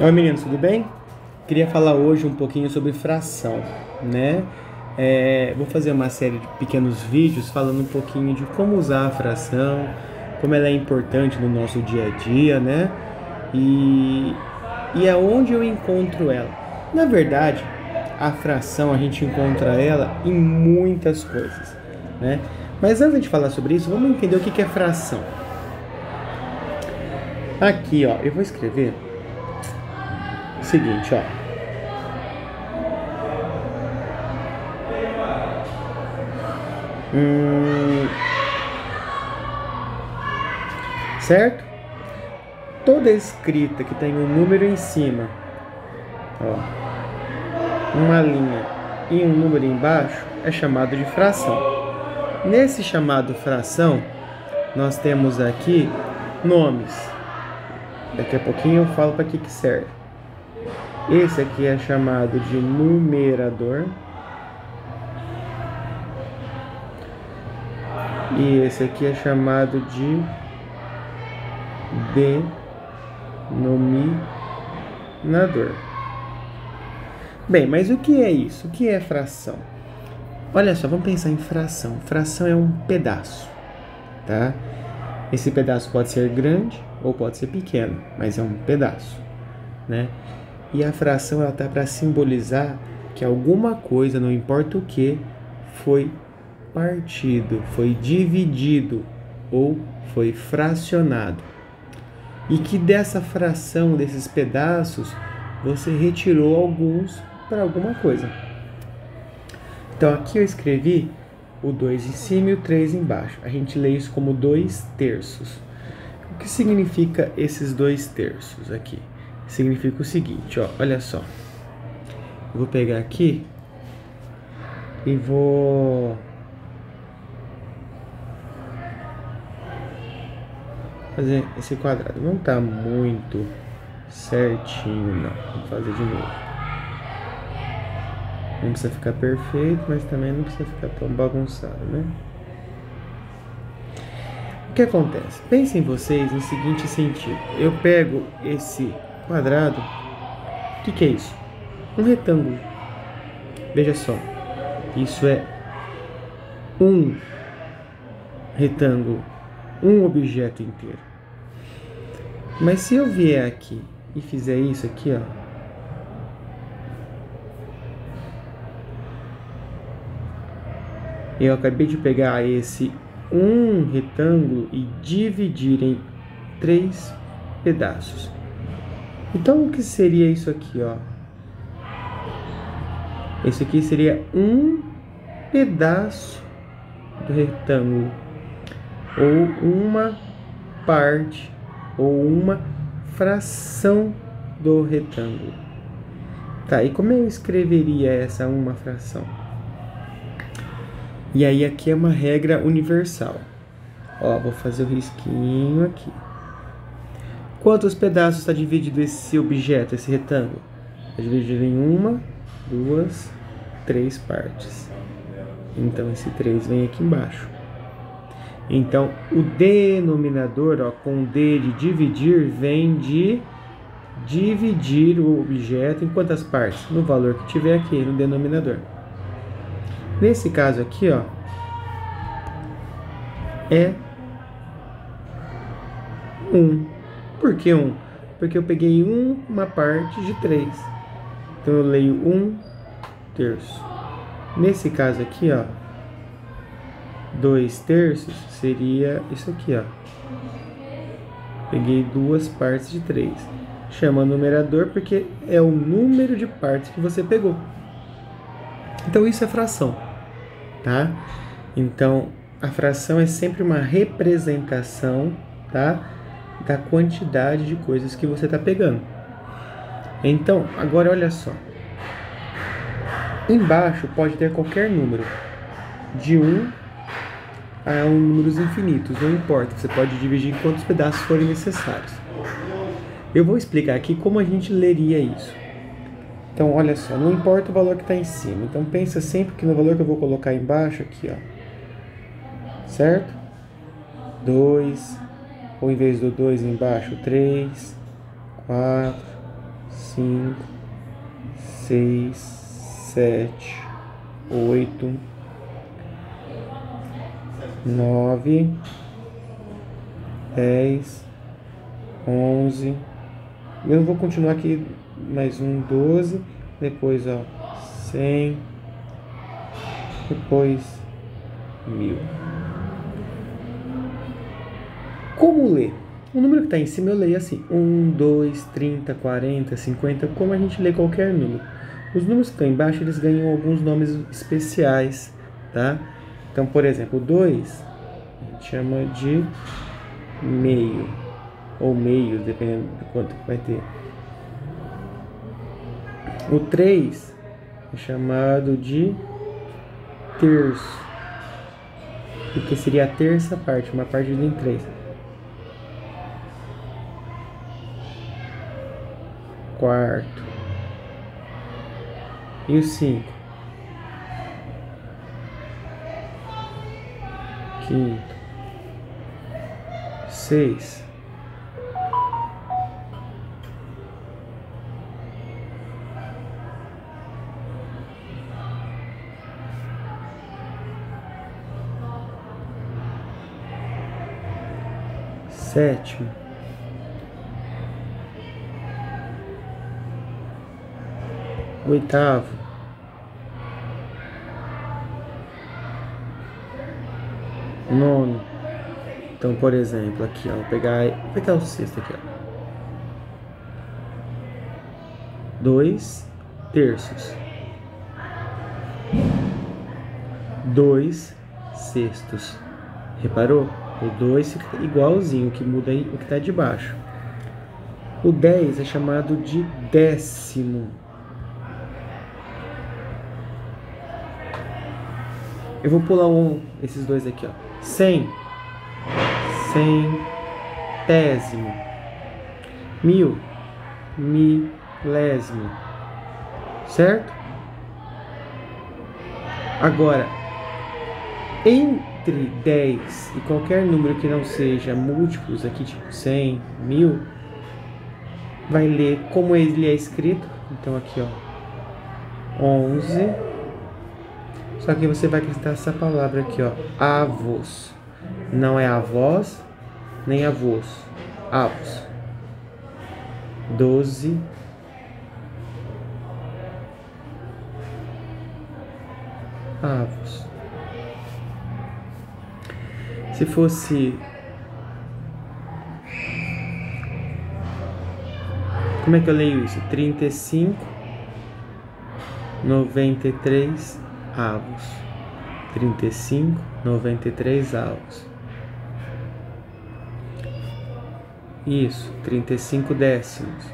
Oi meninos, tudo bem? Queria falar hoje um pouquinho sobre fração, né? Vou fazer uma série de pequenos vídeos falando um pouquinho de como usar a fração, como ela é importante no nosso dia a dia, né? E aonde eu encontro ela. Na verdade, a fração a gente encontra ela em muitas coisas, né? Mas antes de falar sobre isso, vamos entender o que é fração. Aqui, ó, eu vou escrever o seguinte, ó. Certo? Toda escrita que tem um número em cima, ó, uma linha e um número embaixo é chamado de fração. Nesse chamado fração, nós temos aqui nomes. Daqui a pouquinho eu falo para que serve. Esse aqui é chamado de numerador. E esse aqui é chamado de denominador. Bem, mas o que é isso? O que é fração? Olha só, vamos pensar em fração. Fração é um pedaço, tá? Esse pedaço pode ser grande ou pode ser pequeno, mas é um pedaço, né? E a fração ela tá para simbolizar que alguma coisa, não importa o que, foi partido, foi dividido ou foi fracionado. E que dessa fração, desses pedaços, você retirou alguns para alguma coisa. Então aqui eu escrevi o 2 em cima e o 3 embaixo. A gente lê isso como 2/3. O que significa esses 2/3 aqui? Significa o seguinte, ó, olha só. Eu vou pegar aqui e vou fazer esse quadrado. Não tá muito certinho, não. Vou fazer de novo. Não precisa ficar perfeito, mas também não precisa ficar tão bagunçado, né? O que acontece? Pensem vocês no seguinte sentido. Eu pego esse quadrado. O que é isso? Um retângulo. Veja só. Isso é um retângulo. Um objeto inteiro. Mas se eu vier aqui e fizer isso aqui, ó. Eu acabei de pegar esse um retângulo e dividir em 3 pedaços. Então, o que seria isso aqui, ó? Esse aqui seria um pedaço do retângulo, ou uma parte, ou uma fração do retângulo. Tá, e como eu escreveria essa uma fração? E aí aqui é uma regra universal. Ó, vou fazer o risquinho aqui. Quantos pedaços está dividido esse objeto, esse retângulo? Está dividido em 1, 2, 3 partes. Então esse 3 vem aqui embaixo. Então o denominador, ó, com D de dividir, vem de dividir o objeto em quantas partes? No valor que tiver aqui, no denominador. Nesse caso aqui, ó, é 1. Por que 1? Porque eu peguei uma parte de 3. Então eu leio 1/3. Nesse caso aqui, ó, 2/3 seria isso aqui, ó. Peguei 2 partes de 3. Chama numerador porque é o número de partes que você pegou. Então isso é fração, tá? Então a fração é sempre uma representação, tá, da quantidade de coisas que você está pegando. Então, agora olha só. Embaixo pode ter qualquer número, de 1 a números infinitos, não importa. Você pode dividir em quantos pedaços forem necessários. Eu vou explicar aqui como a gente leria isso. Então, olha só, não importa o valor que está em cima. Então, pensa sempre que no valor que eu vou colocar embaixo aqui, ó. Certo? 2, ou em vez do 2 embaixo, 3, 4, 5, 6, 7, 8, 9, 10, 11. Eu vou continuar aqui mais um 12, depois 100, depois 1000. Como ler? O número que está em cima eu leio assim: 1, 2, 30, 40, 50, como a gente lê qualquer número. Os números que estão embaixo, eles ganham alguns nomes especiais, tá? Então, por exemplo, o 2 a gente chama de meio, ou meios, dependendo de quanto vai ter. O 3 é chamado de terço, porque seria a terça parte, uma parte dividida em 3. Quarto. E o 5? Quinto. 6. Sétimo. Oitavo. Nono. Então, por exemplo, aqui, ó, vou pegar o sexto aqui, ó. 2 terços. 2 sextos. Reparou? O 2 fica igualzinho, o que muda aí o que está de baixo. O 10 é chamado de décimo. Eu vou pular esses dois aqui, ó. 100. Centésimo. 1000. Milésimo. Certo? Agora, entre 10 e qualquer número que não seja múltiplos, aqui tipo 100, 1000, vai ler como ele é escrito. Então aqui, ó, 11. Só que você vai acrescentar essa palavra aqui, ó, avos. Não é avós, nem avós. Avos. 12. Avos. Se fosse... Como é que eu leio isso? 35, 93 avos. 35, 93 avos. Isso, 35 décimos.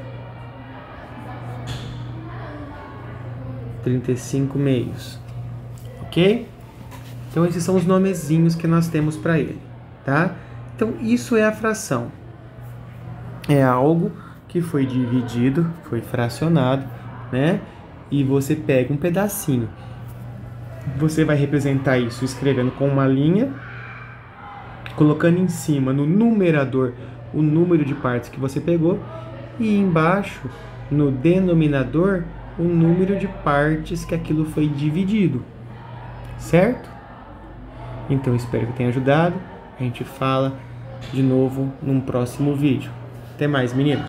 35 meios. Ok? Então esses são os nomezinhos que nós temos para ele, tá? Então isso é a fração. É algo que foi dividido, foi fracionado, né? E você pega um pedacinho. Você vai representar isso escrevendo com uma linha, colocando em cima no numerador o número de partes que você pegou e embaixo no denominador o número de partes que aquilo foi dividido, certo? Então espero que tenha ajudado. A gente fala de novo num próximo vídeo. Até mais, meninos!